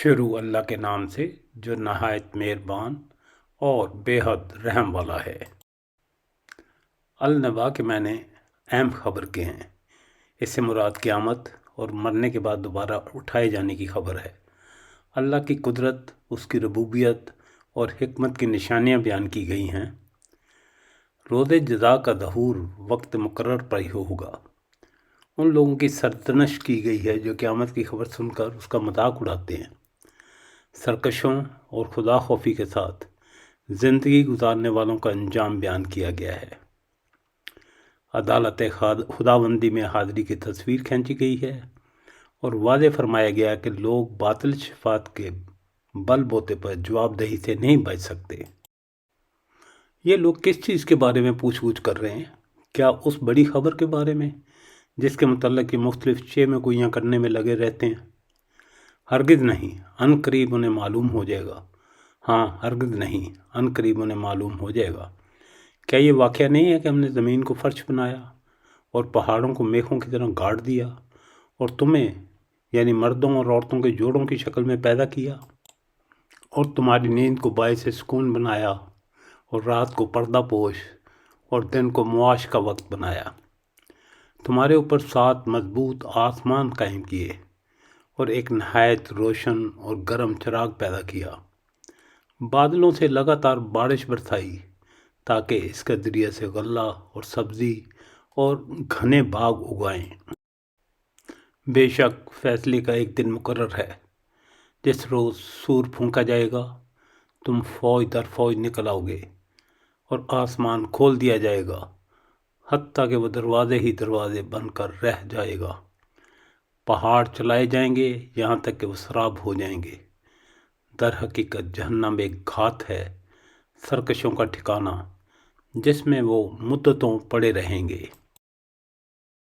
شروع اللہ کے نام سے جو نہایت مہربان اور بے حد رحم والا ہے۔ النبا کے معنی اہم خبر کے ہیں۔ اس سے مراد قیامت اور مرنے کے بعد دوبارہ اٹھائے جانے کی خبر ہے۔ اللہ کی قدرت، اس کی ربوبیت اور حکمت کی نشانیاں بیان کی گئی ہیں۔ روز جزا کا ظہور وقت مقرر پر ہی ہوگا۔ ان لوگوں کی سرزنش کی گئی ہے جو قیامت کی خبر سن کر اس کا مذاق اڑاتے ہیں۔ سرکشوں اور خدا خوفی کے ساتھ زندگی گزارنے والوں کا انجام بیان کیا گیا ہے۔ عدالت خداوندی میں حاضری کی تصویر کھینچی گئی ہے اور واضح فرمایا گیا کہ لوگ باطل شفاعت کے بل بوتے پر جواب دہی سے نہیں بچ سکتے۔ یہ لوگ کس چیز کے بارے میں پوچھ گچھ کر رہے ہیں؟ کیا اس بڑی خبر کے بارے میں جس کے متعلق یہ مختلف چیمیں گوئیاں کرنے میں لگے رہتے ہیں؟ ہرگز نہیں، ان قریب انہیں معلوم ہو جائے گا۔ ہاں، ہرگز نہیں، ان قریب انہیں معلوم ہو جائے گا۔ کیا یہ واقعہ نہیں ہے کہ ہم نے زمین کو فرش بنایا اور پہاڑوں کو میخوں کی طرح گاڑ دیا اور تمہیں یعنی مردوں اور عورتوں کے جوڑوں کی شکل میں پیدا کیا اور تمہاری نیند کو باعث سکون بنایا اور رات کو پردہ پوش اور دن کو معاش کا وقت بنایا۔ تمہارے اوپر 7 مضبوط آسمان قائم کیے اور ایک نہایت روشن اور گرم چراغ پیدا کیا۔ بادلوں سے لگاتار بارش برسائی تاکہ اس کے ذریعے سے غلہ اور سبزی اور گھنے باغ اگائیں۔ بے شک فیصلے کا ایک دن مقرر ہے جس روز سور پھونکا جائے گا، تم فوج در فوج نکل آؤ گے اور آسمان کھول دیا جائے گا حتیٰ کہ وہ دروازے ہی دروازے بن کر رہ جائے گا۔ پہاڑ چلائے جائیں گے یہاں تک کہ وہ سراب ہو جائیں گے۔ در حقیقت جہنم ایک گھات ہے، سرکشوں کا ٹھکانہ، جس میں وہ مدتوں پڑے رہیں گے۔